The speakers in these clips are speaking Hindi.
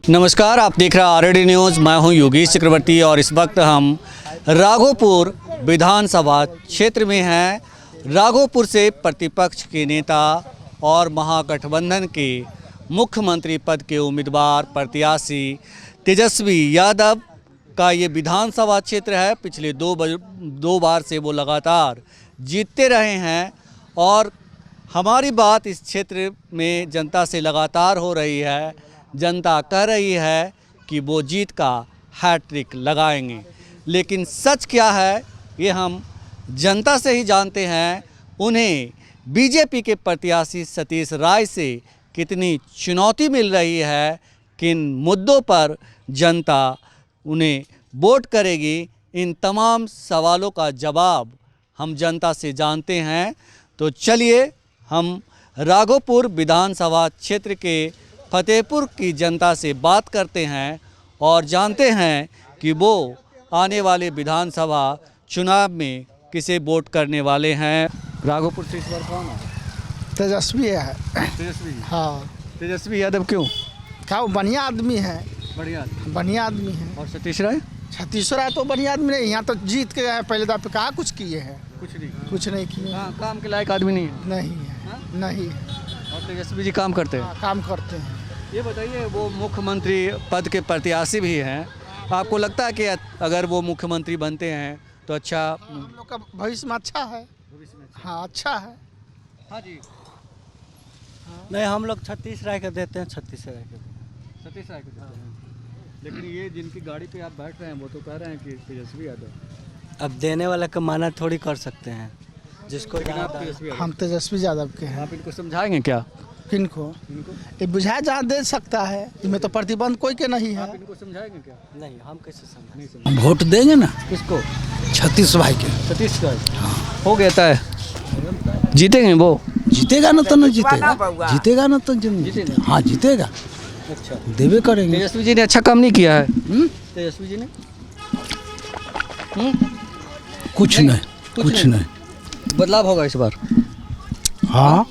नमस्कार, आप देख रहे हैं आरडी न्यूज़। मैं हूं योगेश चक्रवर्ती और इस वक्त हम राघोपुर विधानसभा क्षेत्र में हैं। राघोपुर से प्रतिपक्ष के नेता और महागठबंधन के मुख्यमंत्री पद के उम्मीदवार प्रत्याशी तेजस्वी यादव का ये विधानसभा क्षेत्र है। पिछले दो बार से वो लगातार जीतते रहे हैं और हमारी बात इस क्षेत्र में जनता से लगातार हो रही है। जनता कह रही है कि वो जीत का हैट्रिक लगाएंगे, लेकिन सच क्या है ये हम जनता से ही जानते हैं। उन्हें बीजेपी के प्रत्याशी सतीश राय से कितनी चुनौती मिल रही है, किन मुद्दों पर जनता उन्हें वोट करेगी, इन तमाम सवालों का जवाब हम जनता से जानते हैं। तो चलिए हम राघोपुर विधानसभा क्षेत्र के फतेहपुर की जनता से बात करते हैं और जानते हैं कि वो आने वाले विधानसभा चुनाव में किसे वोट करने वाले हैं। राघोपुर से इस बार कौन है? तेजस्वी है। तेजस्वी? हाँ। तेजस्वी यादव क्यों? क्या वो बढ़िया आदमी है? बढ़िया आदमी है। और सतीश राय? सतीश राय तो बढ़िया आदमी नहीं, यहाँ तो जीत के गए पहले दफे। कहाँ कुछ किए हैं? कुछ नहीं किए। काम के लायक आदमी नहीं है? नहीं है। नहीं है। और तेजस्वी जी काम करते हैं? काम करते हैं। ये बताइए, वो मुख्यमंत्री पद के प्रत्याशी भी हैं, आपको लगता है कि अगर वो मुख्यमंत्री बनते हैं तो अच्छा हम लोग का भविष्य में अच्छा है? हाँ, अच्छा है। हाँ जी। नहीं, हम लोग छत्तीस राय के देते हैं। छत्तीस राय के सतीश राय को देते हैं। लेकिन ये जिनकी गाड़ी पे आप बैठ रहे हैं वो तो कह रहे हैं कि तेजस्वी यादव। अब देने वाले का माना थोड़ी कर सकते हैं जिसको हम तेजस्वी यादव के हैं। आप इनको समझाएंगे क्या? किनको? ये बुझाया जहाँ दे सकता है, इसमें तो प्रतिबंध कोई के नहीं है। आप इनको समझाएंगे क्या? नहीं, हम कैसे समझ नहीं समझ। हम वोट देंगे ना किसको? छत्तीस भाई के। सतीश राय? हो गया है, जीतेंगे वो? जीतेगा ना तो न जीतेगा, जीतेगा ना तो जीतेगा। हाँ जीतेगा, अच्छा, देवे करेंगे। तेजस्वी जी ने अच्छा काम नहीं किया है? तेजस्वी जी ने कुछ नहीं। बदलाव होगा इस बार? हाँ।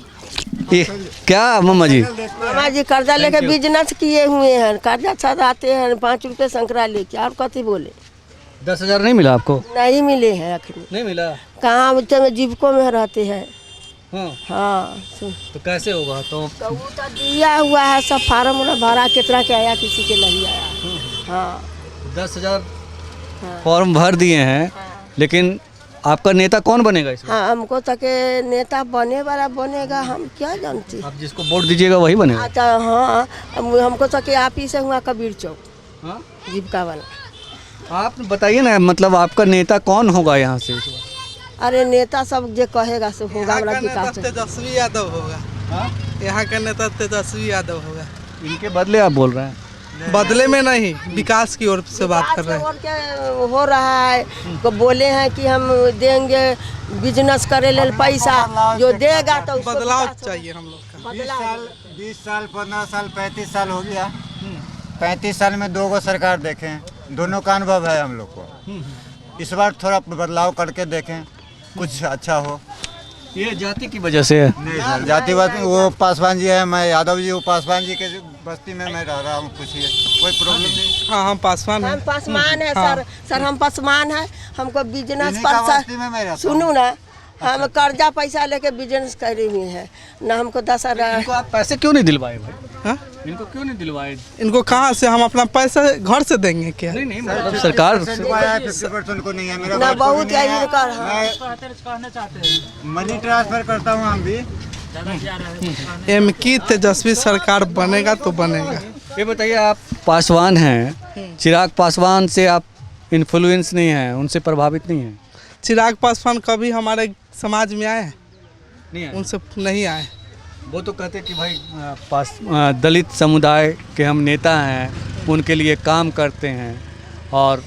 ये क्या मम्मा जी? मामा जी कर्जा लेके बिजनेस किए हुए हैं, कर्जा सदाते हैं 5 रुपए संकरा लेके। आप कथी बोले? 10,000 नहीं मिला आपको? नहीं मिले हैं अखनी। नहीं मिला? कहाँ बच्चे में जीविकों में रहते हैं। हाँ। तो कैसे होगा? तो वो तो दिया हुआ है, सब फार्म भरा, कितना के आया, किसी के नहीं आया। हाँ, 10,000 फॉर्म भर दिए हैं, लेकिन आपका नेता कौन बनेगा इसमें? हाँ, हमको तक नेता बने वाला बनेगा, हम क्या जानते। आप जिसको वोट दीजिएगा वही बनेगा? अच्छा, हाँ, हमको तक आप ही से हुआ कबीर चौक हाँ? जीविका वाला। आप बताइए ना, मतलब आपका नेता कौन होगा यहाँ से इस बार? अरे नेता सब जो कहेगा सो होगा। हमारा विकास तेजस्वी यादव होगा। यहाँ का नेता तेजस्वी यादव होगा। इनके बदले आप बोल रहे हैं? बदले में नहीं, विकास की ओर से बात कर रहे हैं। के हो रहा है, तो बोले हैं कि हम देंगे बिजनेस करे ले पैसा, जो देगा तो उसको बदलाव विकास चाहिए हम लोग का। 20 साल 15 साल 35 साल हो गया। 35 साल में 2 गो सरकार देखें, दोनों का अनुभव है हम लोग को। इस बार थोड़ा बदलाव करके देखें, कुछ अच्छा हो। ये जाति की वजह से है? नहीं सर, जातिवाद वो पासवान जी है, मैं यादव जी, वो पासवान जी के बस्ती में मैं रह रहा हूँ। पूछिए, कोई प्रॉब्लम नहीं। हाँ, हम पासवान हैं। हम पासवान है सर हम पासवान है। हमको बिजनेस इन्हीं का बस्ती में मैं पर रहता सुनू ना, हम कर्जा पैसा लेके बिजनेस करे हुए हैं ना। हमको 10,000। इनको आप पैसे क्यों नहीं दिलवाए भाई? हाँ? इनको क्यों नहीं दिलवाए? इनको कहाँ से हम अपना पैसा घर से देंगे क्या? नहीं, मतलब सरकार 50% को नहीं है मेरा। ना बहुत मनी ट्रांसफर करता हूँ हम भी। एम की तेजस्वी सरकार बनेगा तो बनेगा। ये बताइए, आप पासवान हैं, चिराग पासवान से आप इन्फ्लुएंस नहीं हैं, उनसे प्रभावित नहीं हैं? चिराग पासवान कभी हमारे समाज में आए? नहीं आए। उनसे नहीं आए। वो तो कहते कि भाई दलित समुदाय के हम नेता हैं, उनके लिए काम करते हैं और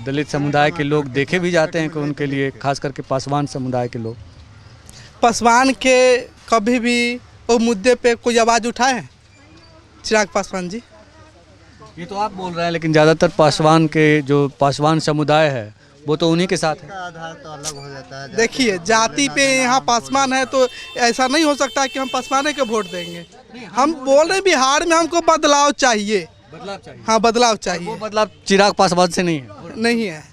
दलित समुदाय के लोग देखे भी जाते हैं कि उनके लिए, खास करके पासवान समुदाय के लोग। पासवान के कभी भी वो मुद्दे पे कोई आवाज़ उठाए हैं चिराग पासवान जी? ये तो आप बोल रहे हैं, लेकिन ज़्यादातर पासवान के जो पासवान समुदाय है वो तो उन्हीं के साथ है। आधार तो अलग हो जाता है। देखिए, जाति पे यहाँ पासवान है तो ऐसा नहीं हो सकता कि हम पासवान के वोट देंगे। हम बोल रहे बिहार में हमको बदलाव चाहिए। बदलाव चाहिए। हाँ बदलाव वो चाहिए। बदलाव चिराग पासवान से नहीं है। नहीं है।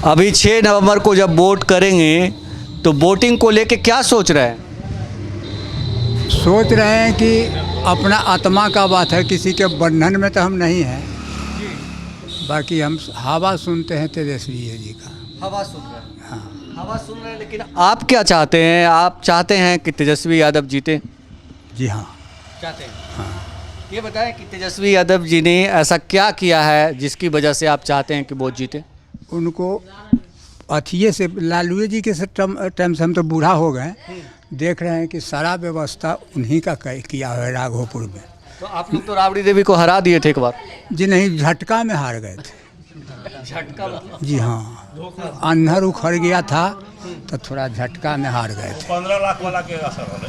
अभी 6 नवंबर को जब वोट करेंगे तो वोटिंग को लेके क्या सोच रहे हैं? सोच रहे हैं कि अपना आत्मा का बात है, किसी के बंधन में तो हम नहीं हैं। बाकी हम हवा सुनते हैं तेजस्वी जी का। हवा सुन रहे हैं। हाँ, हवा सुन रहे हैं, लेकिन आप क्या चाहते हैं? आप चाहते हैं कि तेजस्वी यादव जीते? जी हाँ। चाहते हैं। हाँ। ये बताएं कि तेजस्वी यादव जी ने ऐसा क्या किया है जिसकी वजह से आप चाहते हैं कि वो जीते? उनको अथिये से लालू जी के टाइम से हम तो बूढ़ा हो गए, देख रहे हैं कि सारा व्यवस्था उन्हीं का किया है राघोपुर में। तो आप लोग तो राबड़ी देवी को हरा दिए थे एक बार। जी नहीं, झटका में हार गए थे। झटका मतलब? जी हाँ, अंधर उखड़ गया था तो थोड़ा झटका में हार गए थे। 15 लाख वाला के असर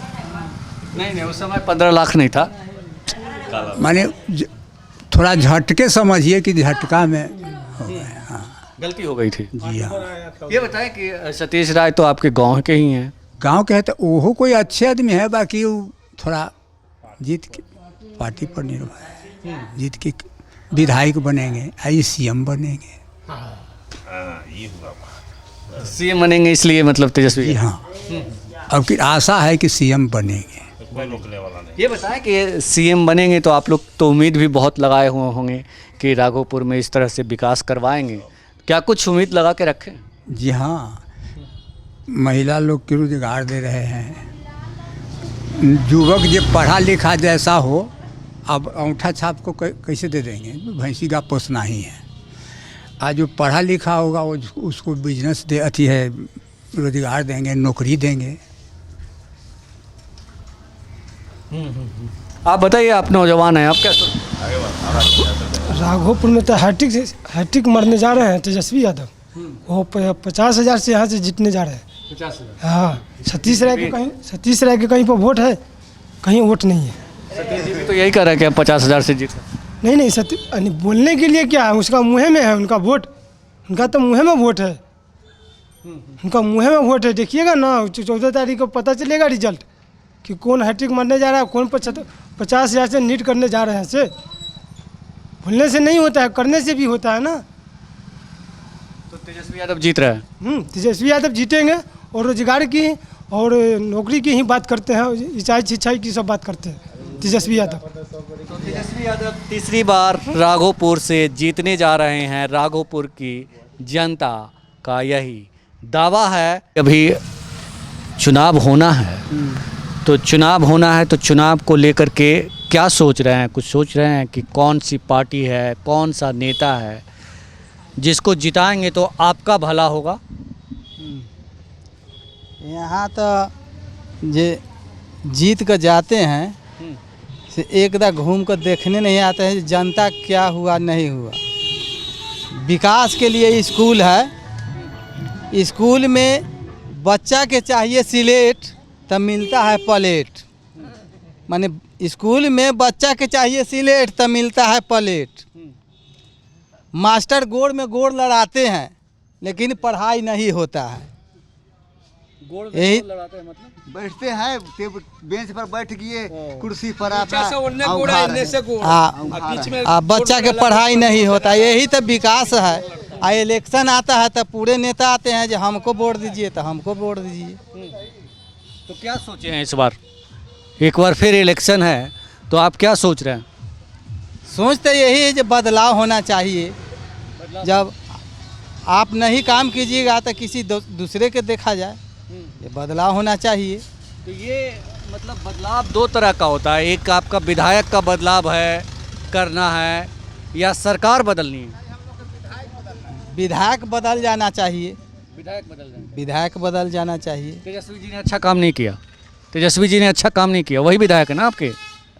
नहीं, उस समय 15 लाख नहीं था। माने थोड़ा झटके समझिए कि झटका में हो गए। हाँ, गलती हो गई थी। जी हाँ। ये बताएं कि सतीश राय तो आपके गांव के ही हैं। गांव के है तो वो कोई अच्छे आदमी है, बाकी वो थोड़ा जीत के पार्टी पर निर्भर है। जीत के विधायक बनेंगे, आई सीएम बनेंगे। सीएम बनेंगे इसलिए मतलब तेजस्वी? जी हाँ, अब की आशा है कि सीएम बनेंगे। ये बताएं कि सीएम बनेंगे तो आप लोग तो उम्मीद भी बहुत लगाए हुए होंगे कि राघोपुर में इस तरह से विकास करवाएंगे। क्या कुछ उम्मीद लगा के रखें? जी हाँ, महिला लोग को रोजगार दे रहे हैं। युवक जो पढ़ा लिखा जैसा हो, अब अंगूठा छाप को कैसे दे देंगे? भैंसी का पोसना ही है। आज जो पढ़ा लिखा होगा वो उसको बिजनेस दे अथी है, रोजगार देंगे, नौकरी देंगे। आप बताइए, आप नौजवान हैं, आप क्या सोचते? राघोपुर में तो हैट्रिक मरने जा रहे हैं तेजस्वी यादव। वो 50,000 से यहाँ से जीतने जा रहे हैं। 50,000? हाँ, सतीश राय के कहीं पर वोट है, कहीं वोट नहीं है। सतीश जी भी तो यही कर रहे हैं कि हम 50,000 से जीत। नहीं, बोलने के लिए क्या है, उसका मुँह में है उनका वोट। उनका तो मुँह में वोट है, उनका मुँह में वोट है। देखिएगा ना, 14 तारीख को पता चलेगा रिजल्ट कि कौन हैट्रिक मारने जा रहा है, कौन 50,000 से नीट करने जा रहे हैं। से बोलने से नहीं होता है, करने से भी होता है ना। तो तेजस्वी यादव जीत रहा है? तेजस्वी यादव जीतेंगे, और रोजगार की और नौकरी की ही बात करते हैं, ईसाई छिछाई की सब बात करते हैं तेजस्वी यादव। तो तेजस्वी यादव तीसरी बार राघोपुर से जीतने जा रहे हैं। राघोपुर की जनता का यही दावा है। अभी चुनाव होना है, तो चुनाव को लेकर के क्या सोच रहे हैं? कुछ सोच रहे हैं कि कौन सी पार्टी है, कौन सा नेता है जिसको जिताएंगे तो आपका भला होगा? यहाँ तो जे जीत कर जाते हैं से एकदम घूम कर देखने नहीं आते हैं जनता क्या हुआ नहीं हुआ। विकास के लिए स्कूल है, स्कूल में बच्चा के चाहिए सिलेट तब मिलता है प्लेट। माने स्कूल में बच्चा के चाहिए सिलेट तब मिलता है प्लेट। मास्टर गोड़ में गोड़ लड़ाते हैं लेकिन पढ़ाई नहीं होता है। यही बैठते हैं बेंच पर बैठ गए, कुर्सी पर आता बच्चा के पढ़ाई नहीं होता। यही तो विकास है। इलेक्शन आता है तो पूरे नेता आते हैं जो हमको वोट दीजिए, तो हमको वोट दीजिए। तो क्या सोचे हैं इस बार? एक बार फिर इलेक्शन है तो आप क्या सोच रहे हैं? सोचते यही है जो बदलाव होना चाहिए। जब आप नहीं काम कीजिएगा तो किसी दूसरे के देखा जाए, ये बदलाव होना चाहिए। तो ये मतलब बदलाव दो तरह का होता है, एक आपका विधायक का बदलाव है करना है, या सरकार बदलनी है? विधायक बदल जाना चाहिए। विधायक बदल जाना चाहिए। तेजस्वी जी ने अच्छा काम नहीं किया। वही विधायक है ना आपके?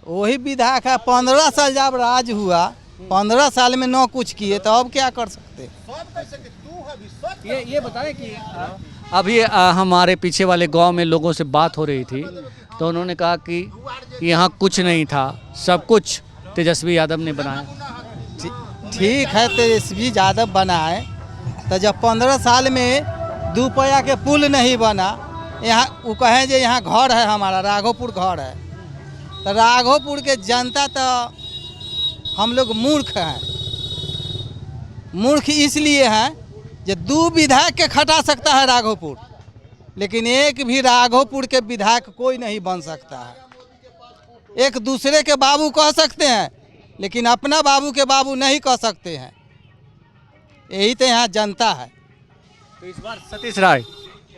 वही विधायक है। 15 साल जब राज हुआ, 15 साल में न कुछ किए तो अब क्या कर सकते? ये बताएं कि अभी हमारे पीछे वाले गांव में लोगों से बात हो रही थी तो उन्होंने कहा कि यहाँ कुछ नहीं था, सब कुछ तेजस्वी यादव ने बनाया। ठीक है, तेजस्वी यादव बनाए तो जब 15 साल में 2 पैया के पुल नहीं बना, यहाँ वो कहें जो यहाँ घर है हमारा, राघोपुर घर है, तो राघोपुर के जनता तो हम लोग मूर्ख हैं। मूर्ख इसलिए हैं जो 2 विधायक के खटा सकता है राघोपुर, लेकिन एक भी राघोपुर के विधायक कोई नहीं बन सकता है। एक दूसरे के बाबू कह सकते हैं, लेकिन अपना बाबू के बाबू नहीं कह सकते हैं। यही तो यहाँ जनता है। तो इस बार सतीश राय,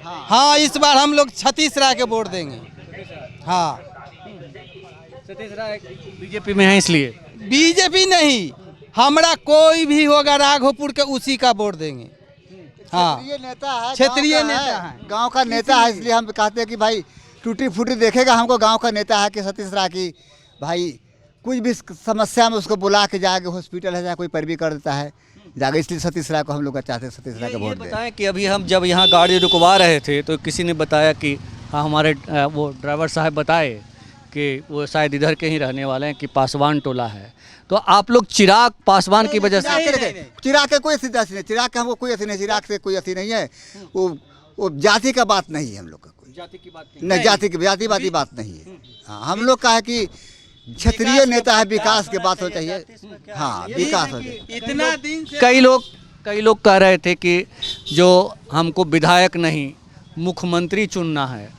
हाँ, इस बार हम लोग सतीश राय के वोट देंगे। हाँ, सतीश राय बीजेपी में है इसलिए। बीजेपी नहीं, हमारा कोई भी होगा राघोपुर के उसी का वोट देंगे। हाँ, क्षेत्रीय नेता है, क्षेत्रीय नेता है, गांव का नेता है, इसलिए हम कहते हैं कि भाई टूटी फूटी देखेगा हमको। गांव का नेता है कि सतीश राय की भाई कुछ भी समस्या में उसको बुला के जाके हॉस्पिटल है, चाहे कोई पैरवी कर देता है जाके, इसलिए सतीश राय को हम लोग चाहते हैं, सतीश राय का वोट दें। बताएं कि अभी हम जब यहाँ गाड़ी रुकवा रहे थे तो किसी ने बताया कि हाँ, हमारे वो ड्राइवर साहब बताए कि वो शायद इधर के ही रहने वाले हैं, कि पासवान टोला है। तो आप लोग चिराग पासवान की वजह से, चिराग के कोई ऐसी नहीं, चिराग के हमको कोई ऐसी नहीं, चिराग से कोई ऐसी नहीं है। वो जाति का बात नहीं है हम लोग का, कोई जाति की बात नहीं, जातिवादी बात नहीं है। हाँ, हम लोग का है कि क्षेत्रीय नेता है, विकास की बात हो चाहिए। हाँ, विकास हो चाहिए। इतना दिन से कई लोग कह रहे थे कि जो हमको विधायक नहीं मुख्यमंत्री चुनना है,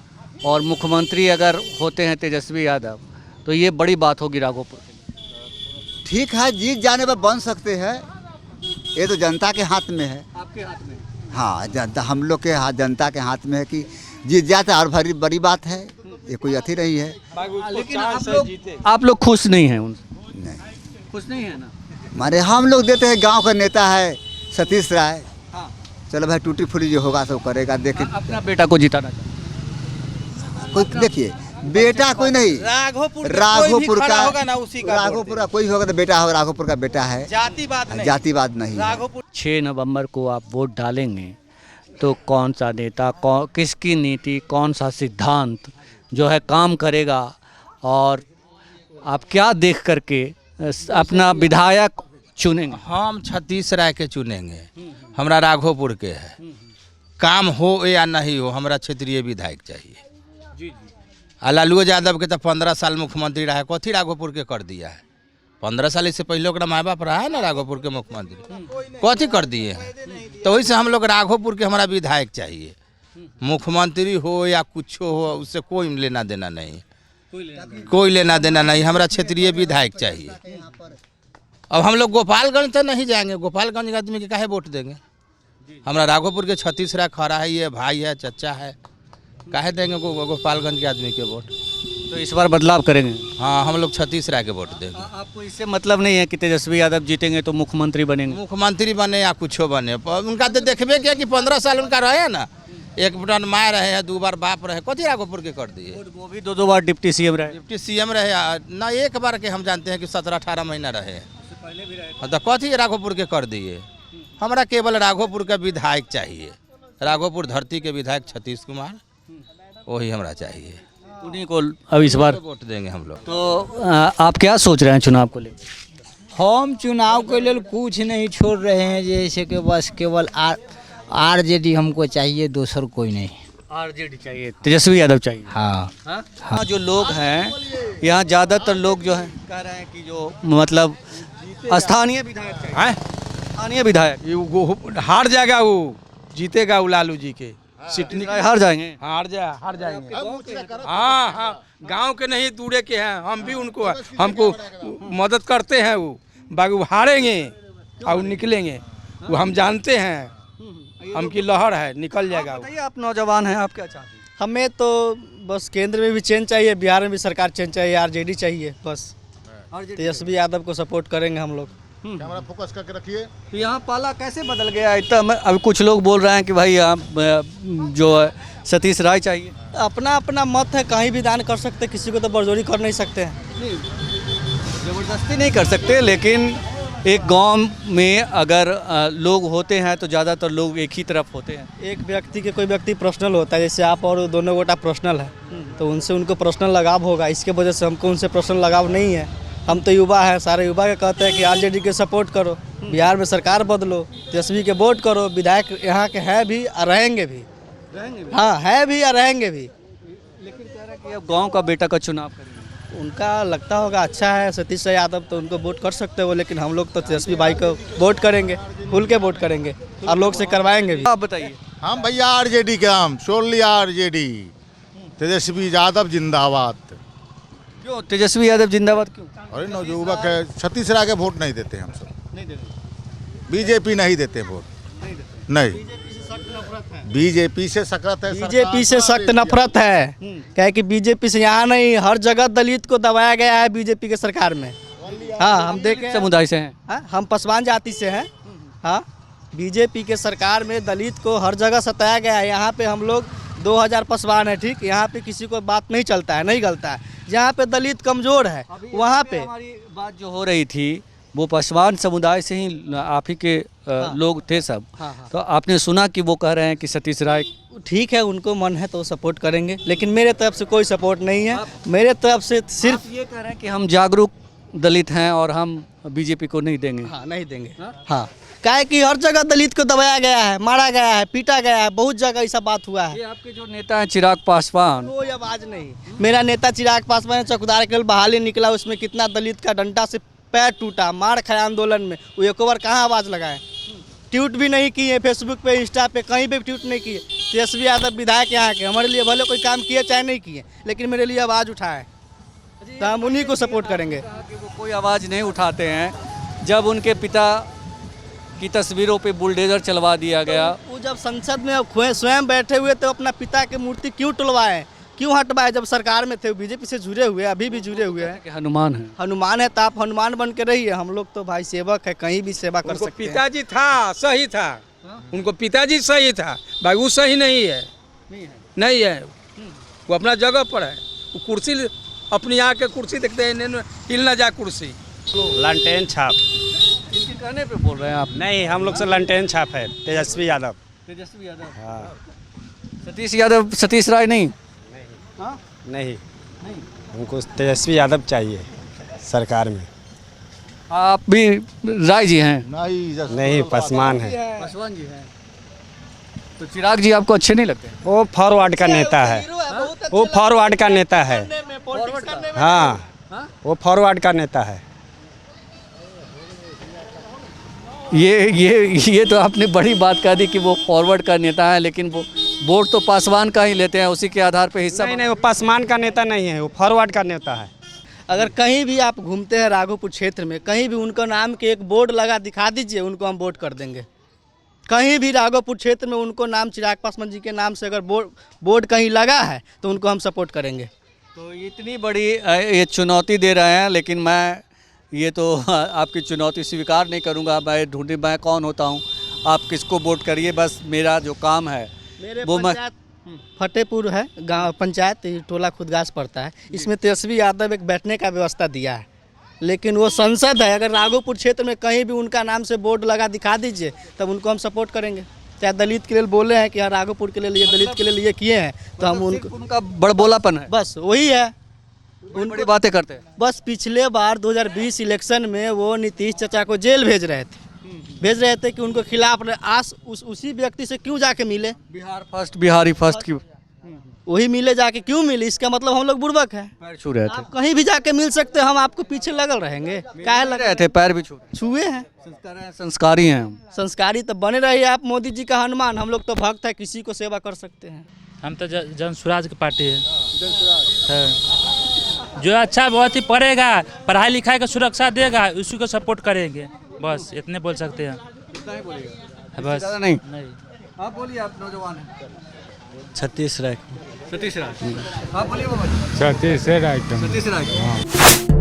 और मुख्यमंत्री अगर होते हैं तेजस्वी यादव तो ये बड़ी बात होगी राघोपुर के लिए। ठीक है, जीत जाने पर बन सकते हैं, ये तो जनता के हाथ में है। आपके हाथ में? हाँ, जनता, हम लोग के हाथ, जनता के हाथ में है कि जीत जाते और बड़ी बात है, ये कोई अथी नहीं है। लेकिन आप लोग खुश नहीं हैं उनसे? नहीं, खुश नहीं है ना। मारे हम लोग देते हैं, गांव का नेता है सतीश राय। हाँ, चलो भाई, टूटी फूटी जो होगा सब करेगा। देखिए, अपना बेटा को जिताना चाहिए। कोई देखिए, बेटा कोई नहीं, राघोपुर का होगा ना, उसी का राघोपुर का कोई होगा तो बेटा होगा, राघोपुर का बेटा है, जातिवाद नहीं, जातिवाद नहीं है। राघोपुर 6 नवंबर को आप वोट डालेंगे तो कौन सा नेता, किसकी नीति, कौन सा सिद्धांत जो है काम करेगा, और आप क्या देख करके अपना विधायक चुनेंगे? हम सतीश राय के चुनेंगे। हमरा राघोपुर के है, काम हो या नहीं हो, हमरा क्षेत्रीय विधायक चाहिए। जी। लालू यादव के तो 15 साल मुख्यमंत्री रहा है, कथी राघोपुर के कर दिया है? 15 साल इससे पहले ओकरा माँ बाप रहा है ना राघोपुर के मुख्यमंत्री, कथी कर दिए हैं? तो वही से हम लोग राघोपुर के हमारा विधायक चाहिए। मुख्यमंत्री हो या कुछ हो, उससे कोई लेना देना नहीं, कोई लेना देना नहीं, हमारा क्षेत्रीय विधायक चाहिए। अब हम लोग गोपालगंज तो नहीं जाएंगे, गोपालगंज के आदमी के काहे वोट देंगे? हमारा राघोपुर के सतीश राय खड़ा है, ये भाई है, चचा है, काहे देंगे गोपालगंज के आदमी के वोट? तो इस बार बदलाव करेंगे? हाँ, हम लोग सतीश राय के वोट देंगे। आपको इससे मतलब नहीं है कि तेजस्वी यादव जीतेंगे तो मुख्यमंत्री बनेंगे? मुख्यमंत्री बने या कुछ बने, उनका तो देखबे किया कि 15 साल उनका रहे ना, 1 बटन माँ रहे हैं, 2 बार बाप रहे, कथी राघोपुर के कर दिए? वो भी 2 बार डिप्टी सीएम रहे। डिप्टी सीएम रहे ना, 1 बार के हम जानते हैं कि 17-18 महीना रहे, तो कथी राघोपुर के कर दिए? हमारा केवल राघोपुर का विधायक चाहिए, राघोपुर धरती के विधायक सतीश कुमार, वही हमारा चाहिए, उन्हीं को अब इस बार वोट देंगे हम लोग। तो आप क्या सोच रहे हैं चुनाव को लेकर? हम चुनाव के लिए कुछ नहीं छोड़ रहे हैं, जैसे कि बस केवल आरजेडी हमको चाहिए, दूसर कोई नहीं। आरजेडी चाहिए, तेजस्वी यादव चाहिए? हाँ। हाँ, जो लोग हैं यहाँ ज़्यादातर लोग जो हैं कह रहे हैं कि जो मतलब स्थानीय विधायक चाहिए। स्थानीय विधायक हार जाएगा, वो जीतेगा, वो लालू जी के सीट हार जाएंगे? हार जाएंगे। हाँ, गांव के नहीं, दूरे के हैं, हम भी हमको मदद करते हैं, वो बाकी हारेंगे और निकलेंगे, वो हम जानते हैं, हमकी लहर है, निकल जाएगा। आप नौजवान हैं, आप क्या चाहते हैं? हमें तो बस केंद्र में भी चेंज चाहिए, बिहार में भी सरकार चेंज चाहिए, आरजेडी चाहिए, बस तेजस्वी यादव को सपोर्ट करेंगे हम लोग। कैमरा फोकस करके रखिए। तो यहाँ पाला कैसे बदल गया इतना? अभी कुछ लोग बोल रहे हैं कि भाई यहाँ जो है सतीश राय चाहिए। अपना अपना मत है, कहीं भी दान कर सकते, किसी को तो बरजोरी कर नहीं सकते हैं, ज़बरदस्ती नहीं कर सकते, लेकिन एक गांव में अगर लोग होते हैं तो ज़्यादातर लोग एक ही तरफ होते हैं। एक व्यक्ति के कोई व्यक्ति पर्सनल होता है, जैसे आप और दोनों गोटा पर्सनल है, तो उनसे उनको पर्सनल लगाव होगा, इसके वजह से हमको उनसे पर्सनल लगाव नहीं है। हम तो युवा हैं, सारे युवा के कहते हैं कि आरजेडी के सपोर्ट करो, बिहार में सरकार बदलो, तेजस्वी के वोट करो, विधायक यहाँ के है भी और रहेंगे भी। हाँ, है भी और रहेंगे भी। लेकिन कह रहे हैं कि अब गांव का बेटा का चुनाव करेंगे। उनका लगता होगा अच्छा है सतीश यादव, तो उनको वोट कर सकते हो, लेकिन हम लोग तो तेजस्वी भाई को वोट करेंगे, खुल के वोट करेंगे और लोग से करवाएंगे भी। आप बताइए। हम भैया आरजेडी के हम शोरली आरजेडी तेजस्वी यादव जिंदाबाद। क्यों तेजस्वी यादव जिंदाबाद क्यों? अरे नौजुवक है, छत्तीसगढ़ के वोट नहीं देते हम सब, नहीं देते, बीजेपी नहीं देते वोट, नहीं बीजेपी से सख्त है, बीजेपी से सख्त नफरत है। क्या कि बीजेपी से यहाँ नहीं, हर जगह दलित को दबाया गया है बीजेपी के सरकार में। हाँ, हम देखे समुदाय से हैं, हम पसवान जाति से हैं। हाँ, बीजेपी के सरकार में दलित को हर जगह सताया गया है। यहाँ पे हम लोग 2000 पसवान है, ठीक, यहाँ पे किसी को बात नहीं चलता है, नहीं गलता है। जहाँ पे दलित कमजोर है वहाँ पे हमारी बात जो हो रही थी वो पसवान समुदाय से ही आप ही के लोग थे सब। तो आपने सुना कि वो कह रहे हैं कि सतीश राय, ठीक है, उनको मन है तो सपोर्ट करेंगे, लेकिन मेरे तरफ से कोई सपोर्ट नहीं है। मेरे तरफ से सिर्फ ये कह रहे हैं कि हम जागरूक दलित हैं और हम बीजेपी को नहीं देंगे। हाँ, नहीं देंगे। हाँ, क्या है कि हर जगह दलित को दबाया गया है, मारा गया है, पीटा गया है, बहुत जगह ऐसा बात हुआ है। ये आपके जो नेता हैं चिराग पासवान, कोई आवाज़ नहीं। मेरा नेता चिराग पासवान चौकीदार केवल बहाली निकला, उसमें कितना दलित का डंडा से पैर टूटा, मार खाया आंदोलन में, वो एक बार कहाँ आवाज़ लगाए? ट्वीट भी नहीं किए, फेसबुक पे, इंस्टा पे, कहीं पे ट्वीट नहीं किए। तेजस्वी यादव विधायक यहाँ के हमारे लिए भले कोई काम किए चाहे नहीं किए, लेकिन मेरे लिए आवाज़ उठाए, तो हम उन्हीं को सपोर्ट करेंगे। वो कोई आवाज़ नहीं उठाते हैं। जब उनके पिता की तस्वीरों पे बुलडोजर चलवा दिया गया, वो जब संसद में स्वयं बैठे हुए तो अपना पिता की मूर्ति क्यों टुलवाए, क्यों हटवाए? जब सरकार में थे, बीजेपी से जुड़े हुए, अभी भी जुड़े हुए हैं। हनुमान है, हनुमान है तो आप हनुमान बन के रहिए। हम लोग तो भाई सेवक है, कहीं भी सेवा कर सकते हैं। पिताजी था, सही था, उनको पिताजी सही था भाई, वो सही नहीं है, नहीं है। वो अपना जगह पर है, वो कुर्सी अपनी आके कुर्सी देखते हैं, हिल ना जाए कुर्सी। लंटेन छाप इनके कहने पे बोल रहे हैं आप? नहीं, हम लोग से लंटेन छाप है तेजस्वी यादव। तेजस्वी यादव, हाँ। सतीश यादव, सतीश राय नहीं? हाँ? नहीं, हमको तेजस्वी यादव चाहिए सरकार में। आप भी राय जी हैं? नहीं, पसवान है। पासवान जी हैं। तो चिराग जी आपको अच्छे नहीं लगते? वो फॉरवर्ड का नेता है, वो फॉरवर्ड का नेता है। हाँ, वो फॉरवर्ड का नेता है। ये तो आपने बड़ी बात कह दी कि वो फॉरवर्ड का नेता है, लेकिन वो वोट तो पासवान का ही लेते हैं, उसी के आधार पे हिस्सा। नहीं, वो पासवान का नेता नहीं है, वो फॉरवर्ड का नेता है। अगर कहीं भी आप घूमते हैं राघोपुर क्षेत्र में, कहीं भी उनका नाम के एक बोर्ड लगा दिखा दीजिए, उनको हम वोट कर देंगे। कहीं भी राघोपुर क्षेत्र में उनको नाम चिराग पासवान जी के नाम से अगर बोर्ड कहीं लगा है तो उनको हम सपोर्ट करेंगे। तो इतनी बड़ी ये चुनौती दे रहे हैं, लेकिन मैं ये तो आपकी चुनौती स्वीकार नहीं करूंगा। मैं ढूंढे मैं कौन होता हूं, आप किसको वोट करिए, बस मेरा जो काम है मेरे वो पंचायत फतेहपुर है, गांव पंचायत टोला खुदगास पड़ता है। इसमें तेजस्वी यादव एक बैठने का व्यवस्था दिया है, लेकिन वो संसद है। अगर राघोपुर क्षेत्र में कहीं भी उनका नाम से बोर्ड लगा दिखा दीजिए, तब उनको हम सपोर्ट करेंगे। चाहे दलित के लिए बोले हैं कि हाँ राघोपुर के लिए दलित के लिए किए हैं, तो हम उनका बड़बोलापन है, बस वही है। बड़ी बातें करते हैं। बस पिछले बार 2020 इलेक्शन में वो नीतीश चाचा को जेल भेज रहे थे कि उनको खिलाफ उसी व्यक्ति से क्यों जाके मिले? बिहार फर्स्ट, बिहारी फर्स्ट की वही मिले, जाके क्यों मिले? इसका मतलब हम लोग बुर्बक हैं। पैर छू रहे थे, आप कहीं भी जाके मिल सकते हैं, हम आपको पीछे लगल रहेंगे। काहे लग रहे थे? पैर भी छुए हैं। संस्कारी हैं हम। संस्कारी तो बने रहिए आप, मोदी जी का हनुमान। हम लोग तो भक्त है, किसी को सेवा कर सकते हैं। हम तो जन स्वराज की पार्टी है, जो अच्छा बहुत ही पढ़ेगा, पढ़ाई लिखाई का सुरक्षा देगा, उसी को सपोर्ट करेंगे। बस इतने बोल सकते हैं, बस नहीं। आप बोलिए, आप नौजवान हैं। छत्तीस राय। सतीश राय, आप बोलिए बाबा। सतीश राय। सतीश राय।